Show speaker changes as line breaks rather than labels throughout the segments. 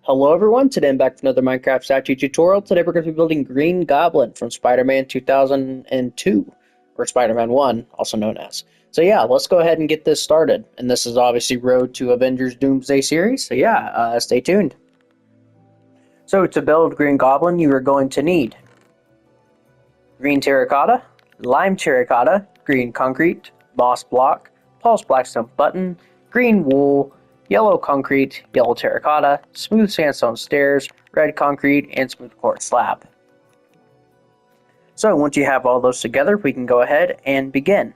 Hello everyone, today I'm back with another Minecraft statue tutorial. Today we're going to be building Green Goblin from Spider-Man 2002, or Spider-Man 1, also known as. So yeah, let's go ahead and get this started. And this is obviously Road to Avengers Doomsday series, so yeah, stay tuned. So to build Green Goblin, you are going to need green terracotta, lime terracotta, green concrete, moss block, polished blackstone button, green wool, yellow concrete, yellow terracotta, smooth sandstone stairs, red concrete, and smooth quartz slab. So once you have all those together, we can go ahead and begin.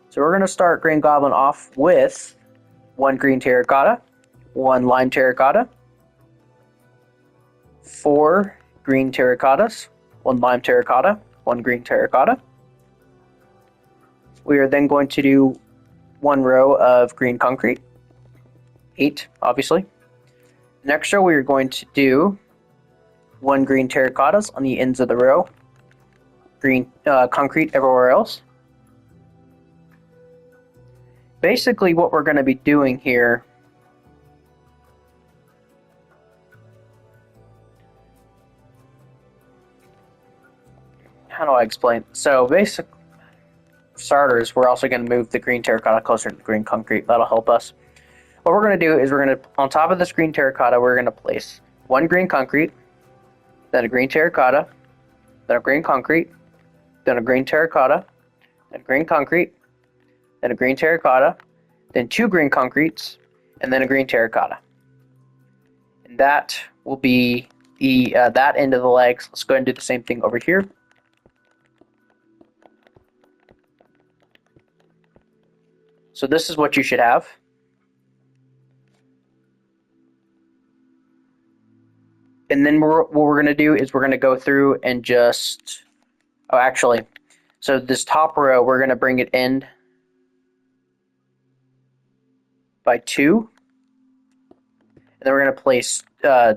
So we're going to start Green Goblin off with one green terracotta, one lime terracotta, 4 green terracottas, one lime terracotta, one green terracotta. We are then going to do one row of green concrete, 8 obviously. Next row we are going to do one green terracottas on the ends of the row, green concrete everywhere else. Basically what we're going to be doing here how do I explain? So basic starters, we're also going to move the green terracotta closer to the green concrete. That'll help us. What we're going to do is we're going to, on top of this green terracotta, we're going to place one green concrete, then a green terracotta, then a green concrete, then a green terracotta, then a green concrete, then a green terracotta, then 2 green concretes, and then a green terracotta. And that will be the that end of the legs. Let's go ahead and do the same thing over here. So this is what you should have. And then what we're going to do is we're going to go through and just, oh actually, so this top row we're going to bring it in by 2. And then we're going to place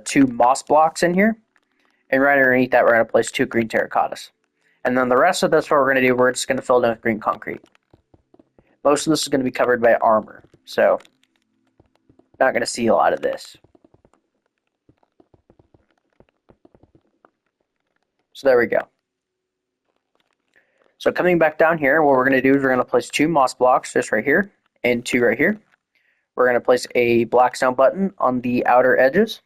2 moss blocks in here. And right underneath that we're going to place 2 green terracottas. And then the rest of this, what we're going to do, we're just going to fill it in with green concrete. Most of this is going to be covered by armor, so not going to see a lot of this. So there we go. So coming back down here, what we're going to do is we're going to place 2 moss blocks just right here and 2 right here. We're going to place a blackstone button on the outer edges.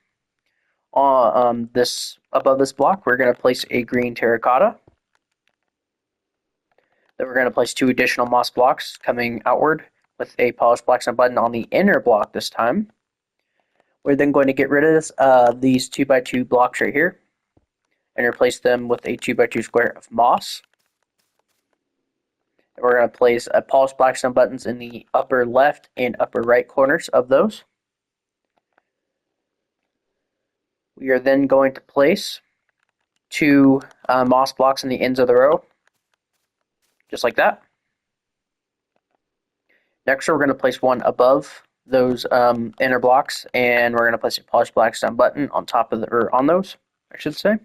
Above this block, we're going to place a green terracotta. Then we're going to place 2 additional moss blocks coming outward with a polished blackstone button on the inner block this time. We're then going to get rid of these 2x2 blocks right here and replace them with a 2x2 square of moss. And we're going to place a polished blackstone buttons in the upper left and upper right corners of those. We are then going to place 2 moss blocks in the ends of the row, just like that. Next, we're going to place one above those inner blocks, and we're going to place a polished blackstone button on top of the, or on those, I should say.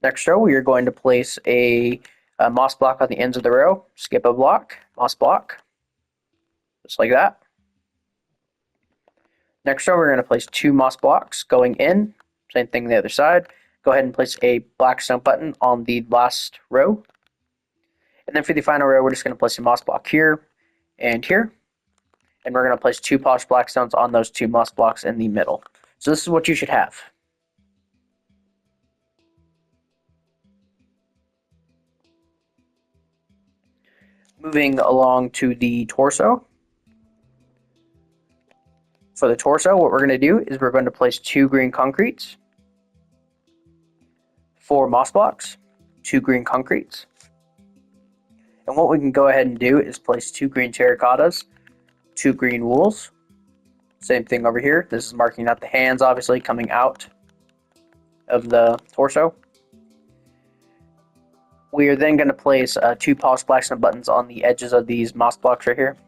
Next row, we are going to place a moss block on the ends of the row, skip a block, moss block, just like that. Next row, we're going to place 2 moss blocks going in, same thing on the other side. Go ahead and place a blackstone button on the last row. And then for the final row, we're just going to place a moss block here and here. And we're going to place 2 polished blackstones on those 2 moss blocks in the middle. So this is what you should have. Moving along to the torso. For the torso, what we're going to do is we're going to place 2 green concretes, 4 moss blocks, 2 green concretes. And what we can go ahead and do is place 2 green terracottas, 2 green wools. Same thing over here. This is marking out the hands, obviously, coming out of the torso. We are then going to place 2 polished blackstone buttons on the edges of these moss blocks right here.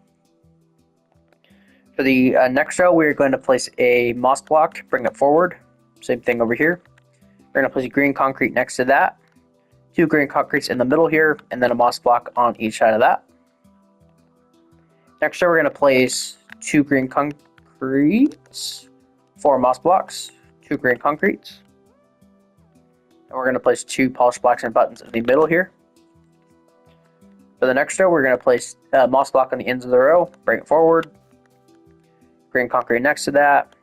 For the next row, we're going to place a moss block, bring it forward. Same thing over here. We're going to place a green concrete next to that. 2 green concretes in the middle here, and then a moss block on each side of that. Next, we're going to place 2 green concretes, 4 moss blocks, 2 green concretes. And we're going to place 2 polished blocks and buttons in the middle here. For the next row, we're going to place a moss block on the ends of the row, bring it forward, green concrete next to that,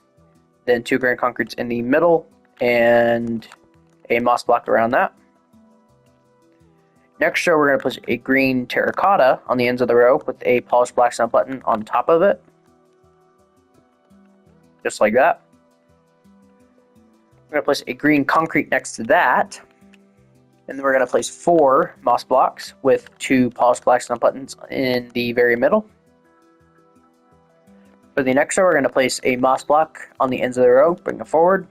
then 2 green concretes in the middle, and a moss block around that. Next row, we're going to place a green terracotta on the ends of the row with a polished black stone button on top of it. Just like that. We're going to place a green concrete next to that. And then we're going to place 4 moss blocks with 2 polished black stone buttons in the very middle. For the next row, we're going to place a moss block on the ends of the row, bring it forward.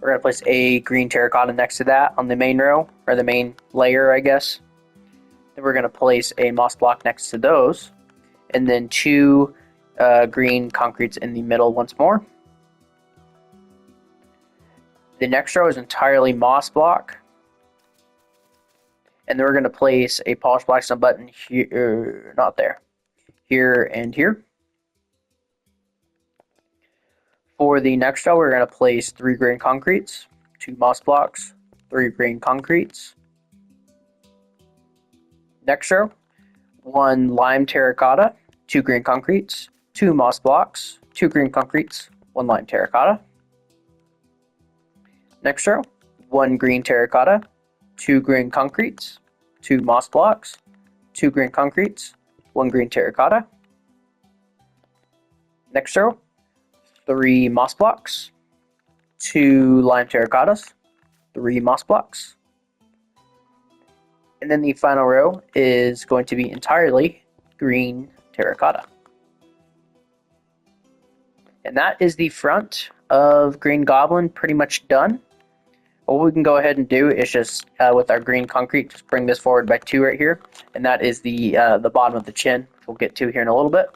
We're going to place a green terracotta next to that on the main row, or the main layer, I guess. Then we're going to place a moss block next to those, and then 2 green concretes in the middle once more. The next row is entirely moss block. And then we're going to place a polished black stone button here, not there, here and here. For the next row, we're going to place 3 green concretes, 2 moss blocks, 3 green concretes. Next row, 1 lime terracotta, 2 green concretes, 2 moss blocks, 2 green concretes, 1 lime terracotta. Next row, 1 green terracotta, 2 green concretes, 2 moss blocks, 2 green concretes, 1 green terracotta. Next row, 3 moss blocks, 2 lime terracottas, 3 moss blocks. And then the final row is going to be entirely green terracotta. And that is the front of Green Goblin pretty much done. What we can go ahead and do is just, with our green concrete, just bring this forward by 2 right here. And that is the bottom of the chin, which we'll get to here in a little bit.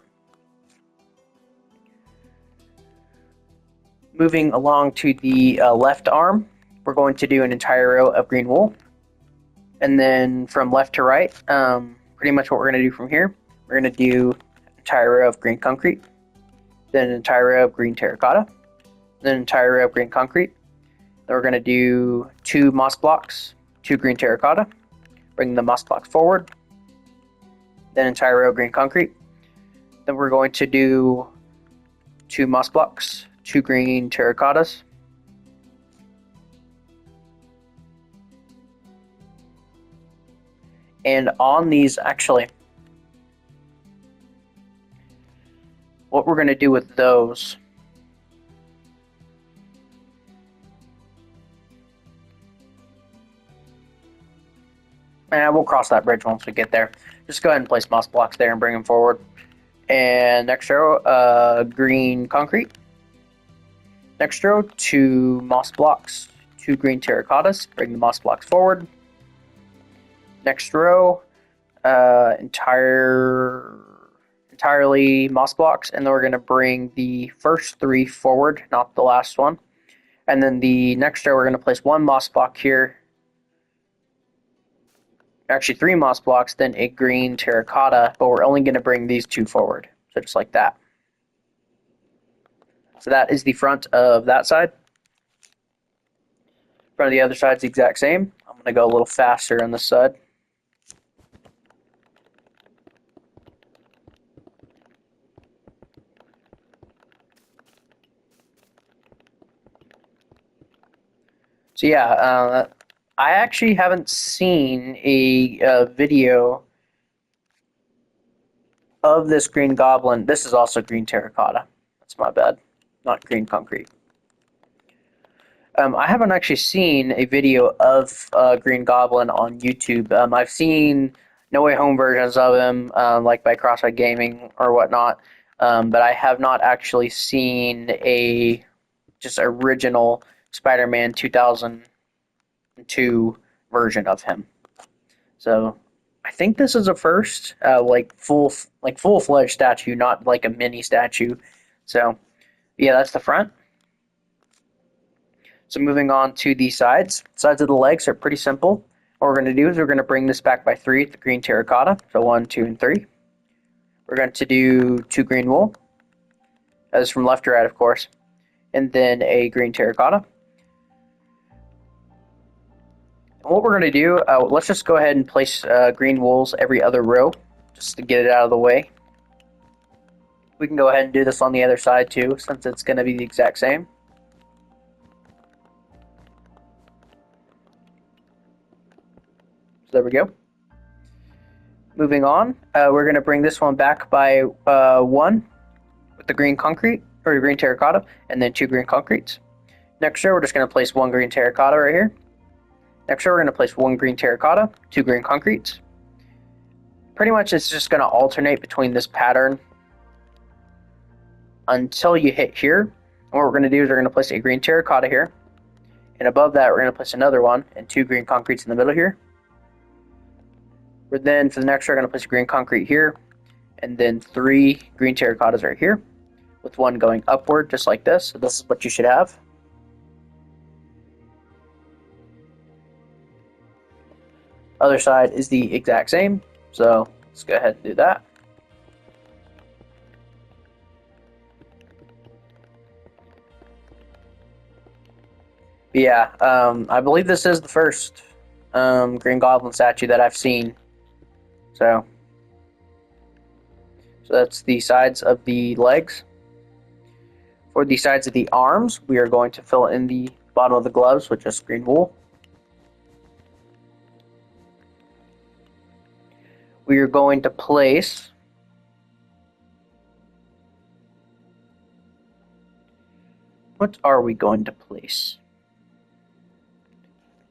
Moving along to the left arm, we're going to do an entire row of green wool. And then from left to right, pretty much what we're going to do from here, we're going to do an entire row of green concrete, then an entire row of green terracotta, then an entire row of green concrete. Then we're going to do 2 moss blocks, 2 green terracotta, bring the moss blocks forward, then an entire row of green concrete. Then we're going to do 2 moss blocks, 2 green terracottas, and on these, actually, what we're going to do with those, and we'll cross that bridge once we get there. Just go ahead and place moss blocks there and bring them forward. And next row, green concrete. Next row, 2 moss blocks, 2 green terracottas. Bring the moss blocks forward. Next row, entirely moss blocks, and then we're going to bring the first 3 forward, not the last one. And then the next row, we're going to place 1 moss block here. Actually 3 moss blocks, then a green terracotta, but we're only going to bring these 2 forward. So just like that. So that is the front of that side. Front of the other side is the exact same. I'm going to go a little faster on this side. So yeah, I actually haven't seen a video of this green goblin. This is also green terracotta. That's my bad, not green concrete. I haven't actually seen a video of Green Goblin on YouTube. I've seen No Way Home versions of him, like by Crossfire Gaming or whatnot, but I have not actually seen a just original Spider-Man 2002 version of him. So I think this is a first, like full-fledged statue, not like a mini statue. So yeah, that's the front. So moving on to the sides. Sides of the legs are pretty simple. What we're going to do is we're going to bring this back by 3 with the green terracotta. So 1, 2, and 3. We're going to do 2 green wool, As from left to right, of course. And then a green terracotta. And what we're going to do, let's just go ahead and place green wools every other row, just to get it out of the way. We can go ahead and do this on the other side too, since it's going to be the exact same. So there we go. Moving on, we're going to bring this one back by 1 with the green concrete, or the green terracotta, and then 2 green concretes. Next row, we're just going to place 1 green terracotta right here. Next row, we're going to place 1 green terracotta, 2 green concretes. Pretty much it's just going to alternate between this pattern until you hit here. And what we're going to do is we're going to place a green terracotta here. And above that, we're going to place another one and 2 green concretes in the middle here. We're then, for the next row, we're going to place a green concrete here. And then 3 green terracottas right here, with 1 going upward, just like this. So this is what you should have. Other side is the exact same. So let's go ahead and do that. But yeah, I believe this is the first Green Goblin statue that I've seen. So that's the sides of the legs. For the sides of the arms, we are going to fill in the bottom of the gloves with just green wool. We are going to place what are we going to place?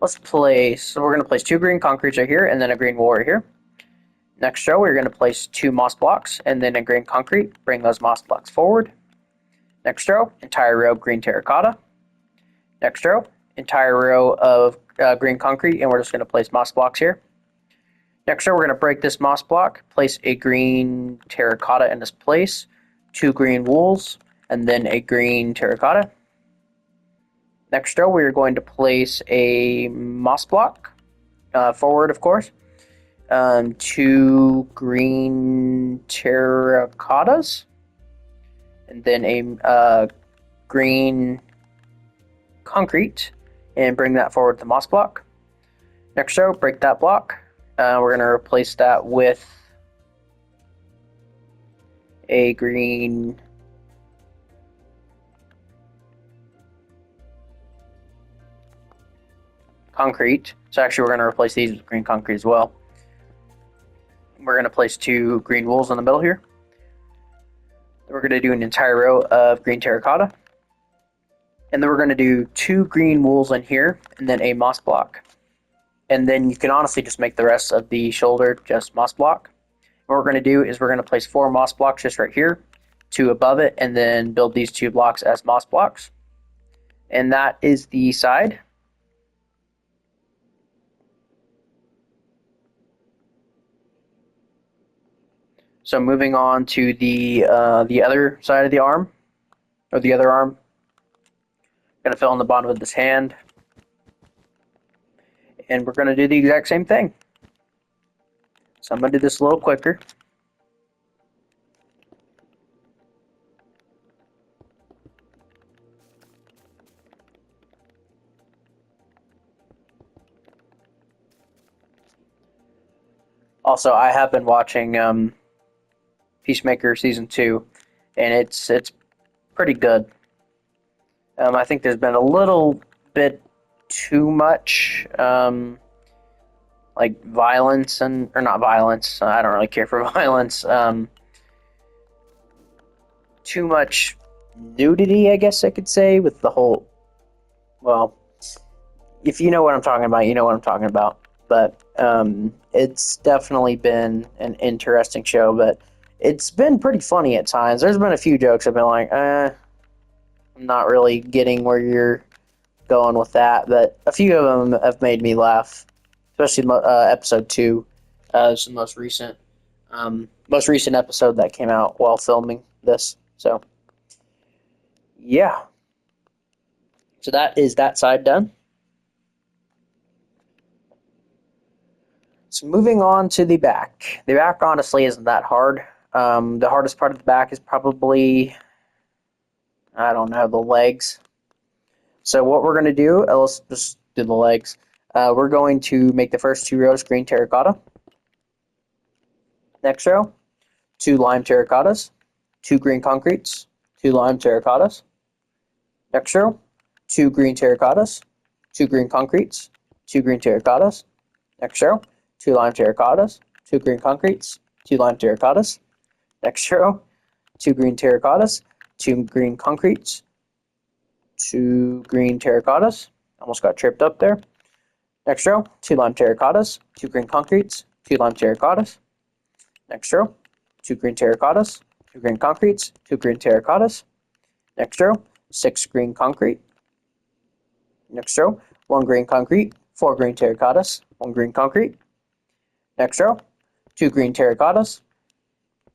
Let's place, so we're going to place 2 green concretes right here and then a green wool right here. Next row, we're going to place 2 moss blocks and then a green concrete. Bring those moss blocks forward. Next row, entire row green terracotta. Next row, entire row of green concrete, and we're just going to place moss blocks here. Next row, we're going to break this moss block, place a green terracotta in this place, 2 green wools, and then a green terracotta. Next row, we're going to place a moss block, forward of course, 2 green terracottas, and then a green concrete, and bring that forward to the moss block. Next row, break that block. We're going to replace that with a green concrete. So actually we're going to replace these with green concrete as well. We're going to place 2 green wools in the middle here. Then we're going to do an entire row of green terracotta. And then we're going to do 2 green wools in here and then a moss block. And then you can honestly just make the rest of the shoulder just moss block. What we're going to do is we're going to place 4 moss blocks just right here, 2 above it, and then build these 2 blocks as moss blocks. And that is the side. So moving on to the other side of the arm, or the other arm. I'm going to fill in the bottom of this hand. And we're going to do the exact same thing. So I'm going to do this a little quicker. Also, I have been watching Peacemaker Season 2, and it's pretty good. I think there's been a little bit too much like violence, or not violence, I don't really care for violence, too much nudity, I guess I could say, with the whole, well, if you know what I'm talking about, you know what I'm talking about. But it's definitely been an interesting show, but it's been pretty funny at times. There's been a few jokes I've been like, I'm not really getting where you're going with that, but a few of them have made me laugh, especially episode 2. It's the most recent episode that came out while filming this. So yeah, so that is that side done. So moving on to the back. The back honestly isn't that hard. The hardest part of the back is probably I don't know, the legs. So what we're going to do, let's just do the legs. We're going to make the first 2 rows green terracotta. Next row, 2 lime terracottas, 2 green concretes, 2 lime terracottas. Next row, 2 green terracottas, 2 green concretes, 2 green terracottas. Next row, 2 lime terracottas, 2 green concretes, 2 lime terracottas. Next row, 2 green terracottas, 2 green concretes, 2 green terracottas. Almost got tripped up there. Next row, 2 lime terracottas, 2 green concretes, 2 lime terracottas. Next row, 2 green terracottas, 2 green concretes, 2 green terracottas. Next row, 6 green concrete. Next row, 1 green concrete, 4 green terracottas, 1 green concrete. Next row, 2 green terracottas,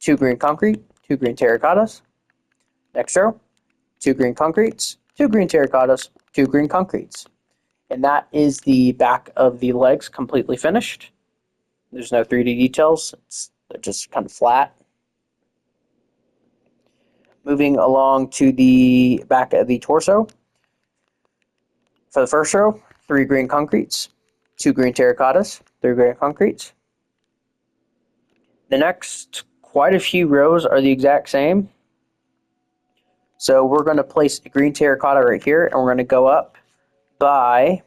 2 green concrete, 2 green terracottas. Next row, 2 green concretes, 2 green terracottas, 2 green concretes. And that is the back of the legs completely finished. There's no 3D details. They're just kind of flat. Moving along to the back of the torso. For the first row, 3 green concretes, 2 green terracottas, 3 green concretes. The next quite a few rows are the exact same. So we're going to place a green terracotta right here, and we're going to go up by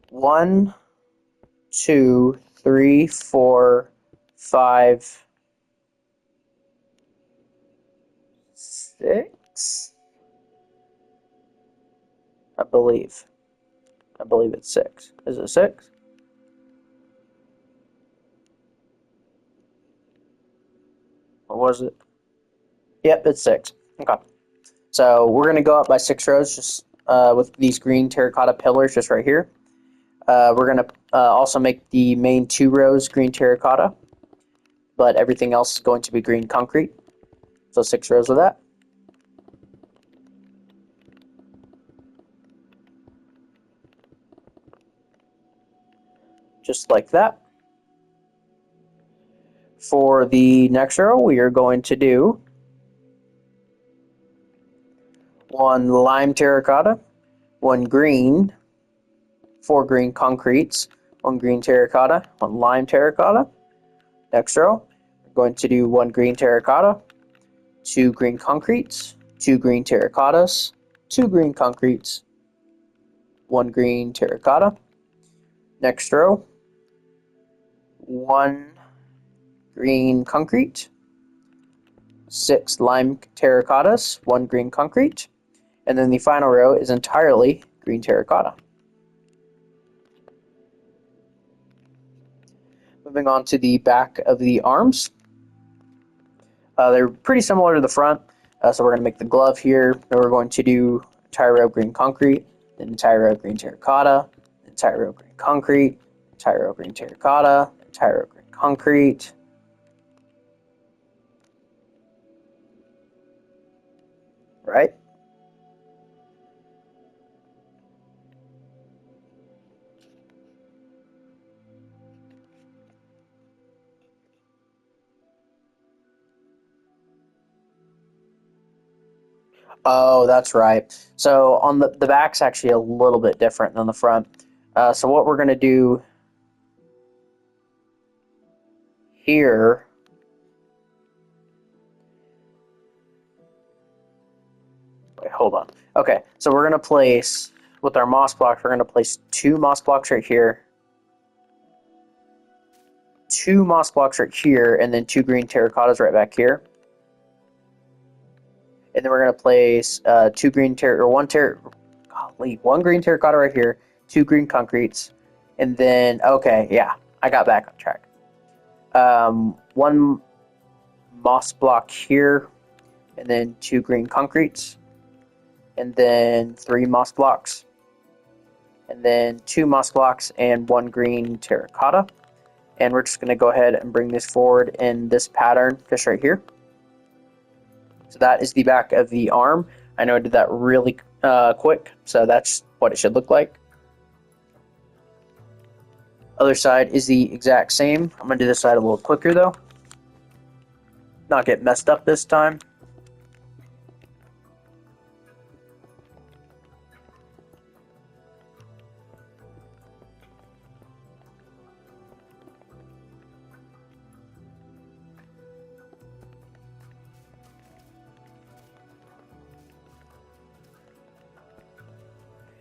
1, 2, 3, 4, 5, 6. I believe it's 6. Is it 6? Or was it? Yep, it's 6. Okay. So we're going to go up by 6 rows just with these green terracotta pillars just right here. We're going to also make the main 2 rows green terracotta, but everything else is going to be green concrete. So 6 rows of that. Just like that. For the next row, we are going to do 1 lime terracotta, 1 green, 4 green concretes, 1 green terracotta, 1 lime terracotta. Next row, we're going to do 1 green terracotta, 2 green concretes, 2 green terracottas, 2 green concretes, 1 green terracotta. Next row, 1 green concrete, 6 lime terracottas, 1 green concrete, and then the final row is entirely green terracotta. Moving on to the back of the arms. They're pretty similar to the front, so we're going to make the glove here, and we're going to do entire row green concrete, then entire row green terracotta, entire row green concrete, entire row green terracotta, entire row green concrete. Right? Oh, that's right. So on the back's actually a little bit different than the front. So what we're going to do here, wait, hold on. Okay, so we're going to place, with our moss blocks, we're going to place 2 moss blocks right here, 2 moss blocks right here, and then 2 green terracottas right back here. And then we're going to place 2 green one green terracotta right here, 2 green concretes, and then, okay, yeah, I got back on track. 1 moss block here, and then 2 green concretes, and then 3 moss blocks, and then 2 moss blocks and 1 green terracotta. And we're just going to go ahead and bring this forward in this pattern just right here. So that is the back of the arm. I know I did that really quick, so that's what it should look like. Other side is the exact same. I'm going to do this side a little quicker though. Not get messed up this time.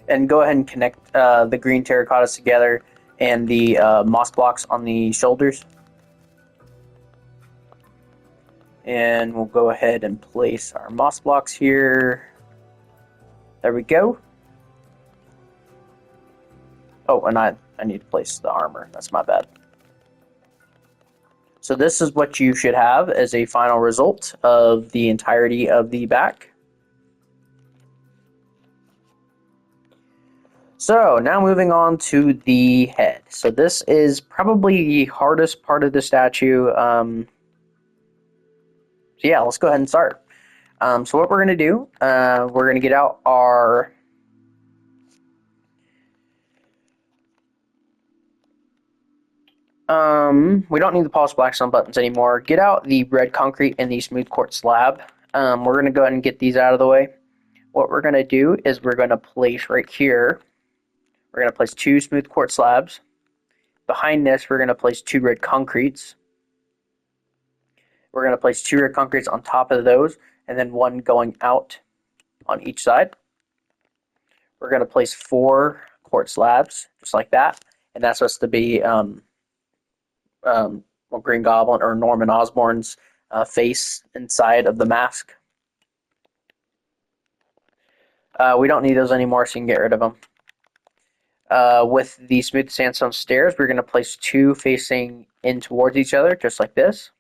And go ahead and connect the green terracottas together and the moss blocks on the shoulders. And we'll go ahead and place our moss blocks here. There we go. Oh, and I need to place the armor. That's my bad. So this is what you should have as a final result of the entirety of the back. So now moving on to the head. So this is probably the hardest part of the statue. So yeah, let's go ahead and start. So what we're going to do, we're going to get out our we don't need the polished blackstone buttons anymore. Get out the red concrete and the smooth quartz slab. We're going to go ahead and get these out of the way. What we're going to do is we're going to place right here, we're going to place 2 smooth quartz slabs. Behind this, we're going to place 2 red concretes. We're going to place 2 red concretes on top of those, and then 1 going out on each side. We're going to place 4 quartz slabs, just like that, and that's supposed to be Green Goblin or Norman Osborn's face inside of the mask. We don't need those anymore, so you can get rid of them. With the smooth sandstone stairs, we're going to place 2 facing in towards each other, just like this.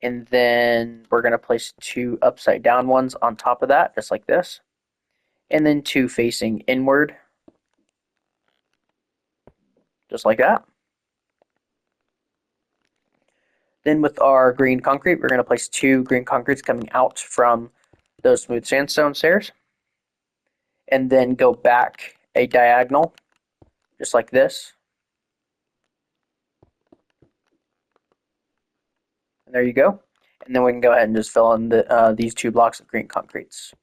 And then we're going to place 2 upside down ones on top of that, just like this. And then 2 facing inward, just like that. Then with our green concrete, we're going to place 2 green concretes coming out from those smooth sandstone stairs. And then go back a diagonal, just like this. And there you go. And then we can go ahead and just fill in these 2 blocks of green concretes,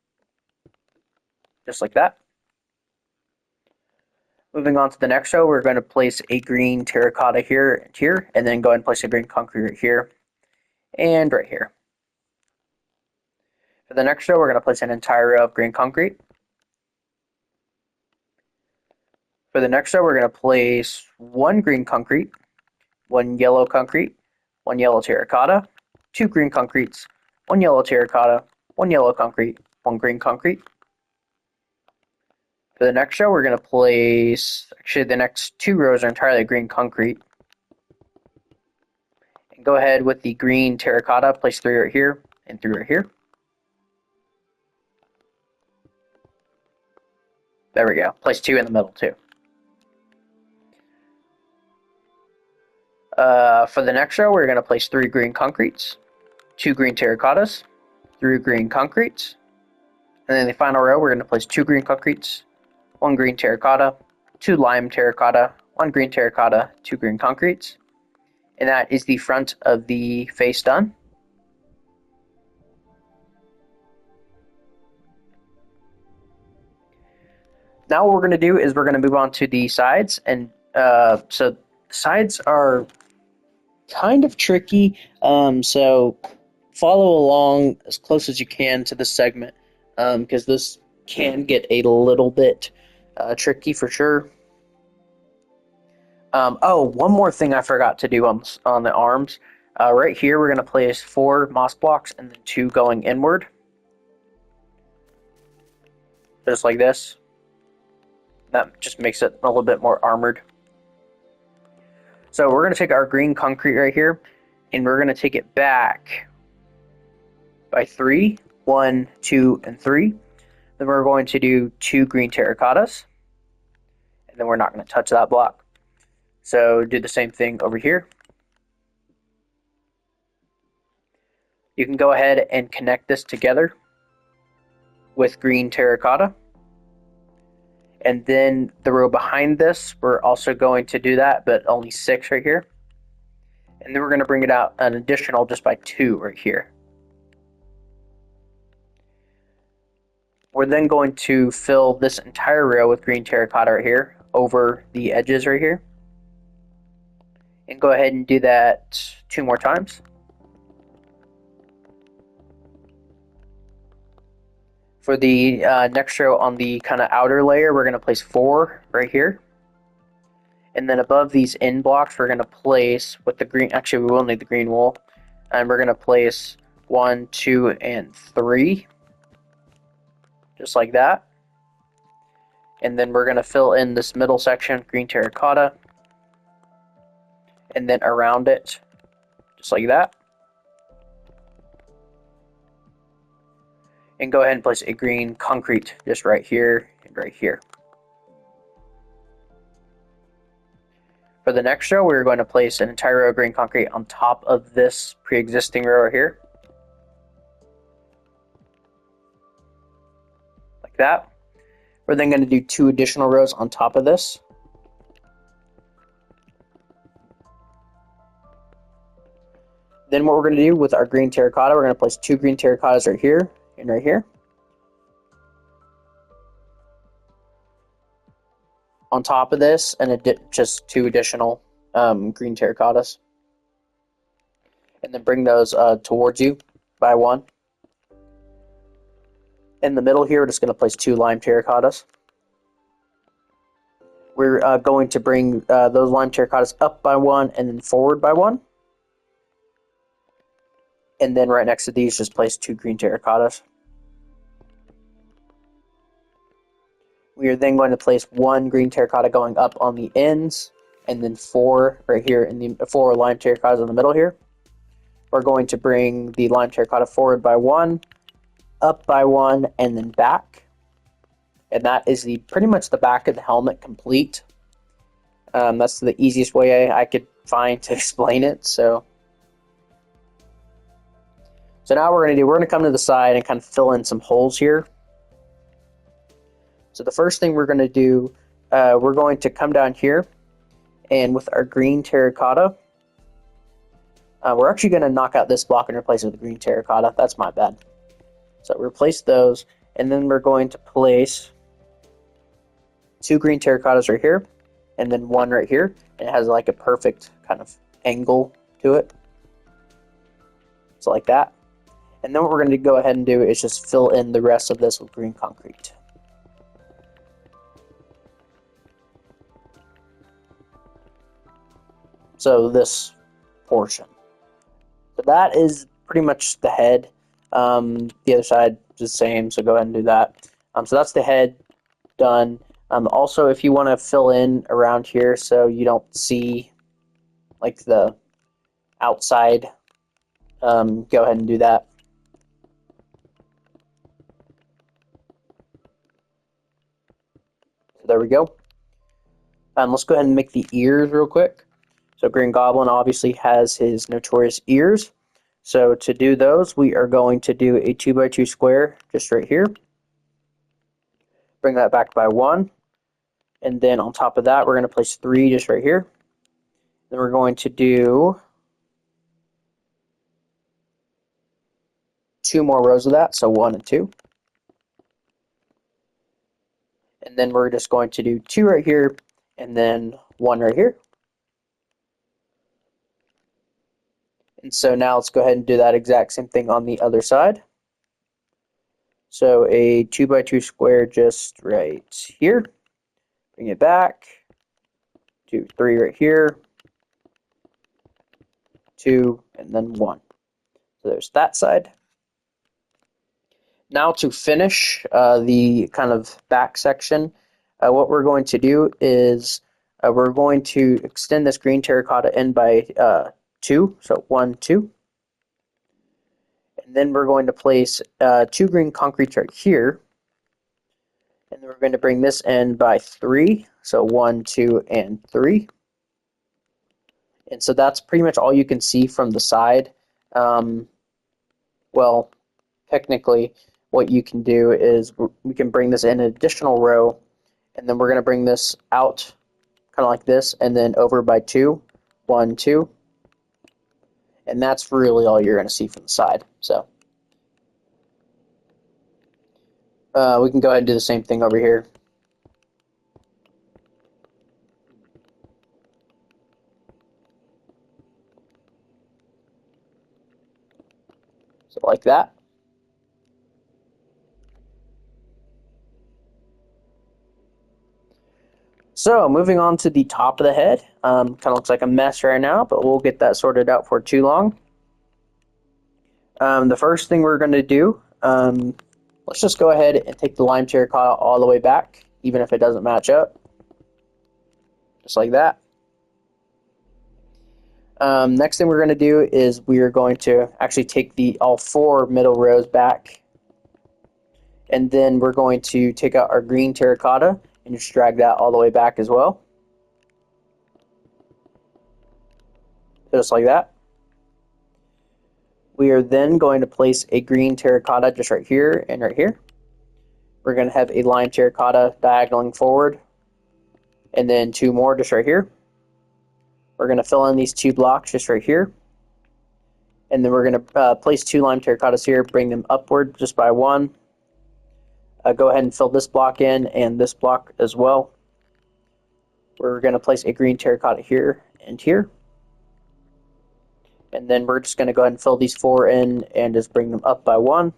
just like that. Moving on to the next row, we're going to place a green terracotta here and here, and then go ahead and place a green concrete right here and right here. For the next row, we're going to place an entire row of green concrete. For the next row, we're going to place 1 green concrete, 1 yellow concrete, 1 yellow terracotta, 2 green concretes, 1 yellow terracotta, 1 yellow concrete, 1 green concrete. For the next row, we're going to place, actually the next 2 rows are entirely green concrete. And go ahead with the green terracotta, place 3 right here and 3 right here. There we go. Place 2 in the middle too. For the next row, we're going to place 3 green concretes, 2 green terracottas, 3 green concretes. And then the final row, we're going to place 2 green concretes, 1 green terracotta, 2 lime terracotta, 1 green terracotta, 2 green concretes. And that is the front of the face done. Now what we're going to do is we're going to move on to the sides. And so sides are kind of tricky. So follow along as close as you can to this segment, because this can get a little bit tricky for sure. Oh, one more thing I forgot to do on the arms. Right here, we're going to place 4 moss blocks and then 2 going inward. Just like this. That just makes it a little bit more armored. So we're going to take our green concrete right here, and we're going to take it back by 3. 1, 2, and 3. Then we're going to do 2 green terracottas. And then we're not going to touch that block. So do the same thing over here. You can go ahead and connect this together with green terracotta. And then the row behind this, we're also going to do that, but only 6 right here. And then we're going to bring it out an additional just by 2 right here. We're then going to fill this entire row with green terracotta right here over the edges right here. And go ahead and do that 2 more times. For the next row on the kind of outer layer, we're going to place 4 right here. And then above these end blocks, we're going to place with the green, actually we will need the green wool, and we're going to place 1, 2, and 3, just like that. And then we're going to fill in this middle section, green terracotta, and then around it, just like that. And go ahead and place a green concrete just right here and right here. For the next row, we're going to place an entire row of green concrete on top of this pre-existing row right here. Like that. We're then going to do 2 additional rows on top of this. Then what we're going to do with our green terracotta, we're going to place 2 green terracottas right here and right here. On top of this, and just 2 additional green terracottas. And then bring those towards you by 1. In the middle here, we're just going to place 2 lime terracottas. We're going to bring those lime terracottas up by 1 and then forward by 1. And then right next to these, just place 2 green terracottas. We are then going to place 1 green terracotta going up on the ends, and then 4 right here, and the 4 lime terracottas in the middle here. We're going to bring the lime terracotta forward by 1, up by 1, and then back. And that is pretty much the back of the helmet complete. That's the easiest way I could find to explain it. So now we're going to come to the side and kind of fill in some holes here. So the first thing we're going to do, we're going to come down here, and with our green terracotta, we're actually going to knock out this block and replace it with the green terracotta. That's my bad. So replace those, and then we're going to place 2 green terracottas right here, and then 1 right here. And it has like a perfect kind of angle to it. So like that. And then what we're going to go ahead and do is just fill in the rest of this with green concrete. So this portion. So that is pretty much the head. The other side is the same, so go ahead and do that. So that's the head done. Also, if you want to fill in around here so you don't see like the outside, go ahead and do that. So there we go. Let's go ahead and make the ears real quick. So Green Goblin obviously has his notorious ears. So to do those, we are going to do a 2x2 square just right here. Bring that back by 1. And then on top of that, we're going to place 3 just right here. Then we're going to do 2 more rows of that, so 1 and 2. And then we're just going to do 2 right here, and then 1 right here. And so now let's go ahead and do that exact same thing on the other side. So a 2x2 square just right here. Bring it back. Do 3 right here. 2, and then 1. So there's that side. Now to finish the kind of back section, what we're going to do is we're going to extend this green terracotta in by 2, so 1, 2. And then we're going to place 2 green concretes right here. And then we're going to bring this in by 3, so 1, 2, and 3. And so that's pretty much all you can see from the side. Well, technically, what you can do is we can bring this in an additional row, and then we're going to bring this out kind of like this, and then over by 2, 1, 2. And that's really all you're going to see from the side. So we can go ahead and do the same thing over here. So like that. So moving on to the top of the head, kind of looks like a mess right now, but we'll get that sorted out for too long. The first thing we're going to do, let's just go ahead and take the lime terracotta all the way back, even if it doesn't match up, just like that. Next thing we're going to do is we are going to actually take all 4 middle rows back, and then we're going to take out our green terracotta and just drag that all the way back as well, just like that. We are then going to place a green terracotta just right here and right here. We're going to have a lime terracotta diagonaling forward, and then 2 more just right here. We're going to fill in these 2 blocks just right here, and then we're going to place 2 lime terracottas here, bring them upward just by 1. Go ahead and fill this block in and this block as well. We're going to place a green terracotta here and here. And then we're just going to go ahead and fill these 4 in and just bring them up by 1.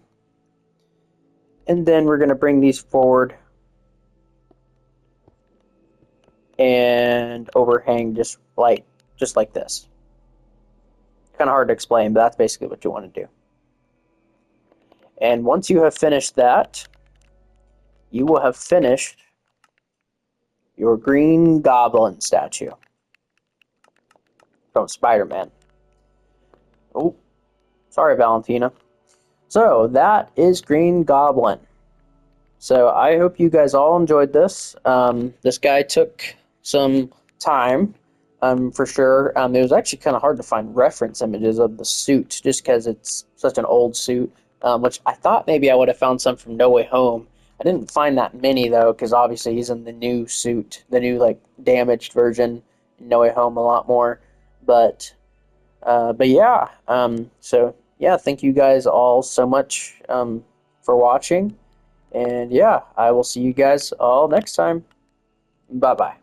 And then we're going to bring these forward and overhang just like this. Kind of hard to explain, but that's basically what you want to do. And once you have finished that, you will have finished your Green Goblin statue from Spider-Man. Oh, sorry, Valentina. So that is Green Goblin. So I hope you guys all enjoyed this. This guy took some time, for sure. It was actually kind of hard to find reference images of the suit, just because it's such an old suit, which I thought maybe I would have found some from No Way Home. I didn't find that many, though, because obviously he's in the new suit, the new, like, damaged version in No Way Home a lot more. But yeah, so yeah, thank you guys all so much for watching, and yeah, I will see you guys all next time. Bye bye.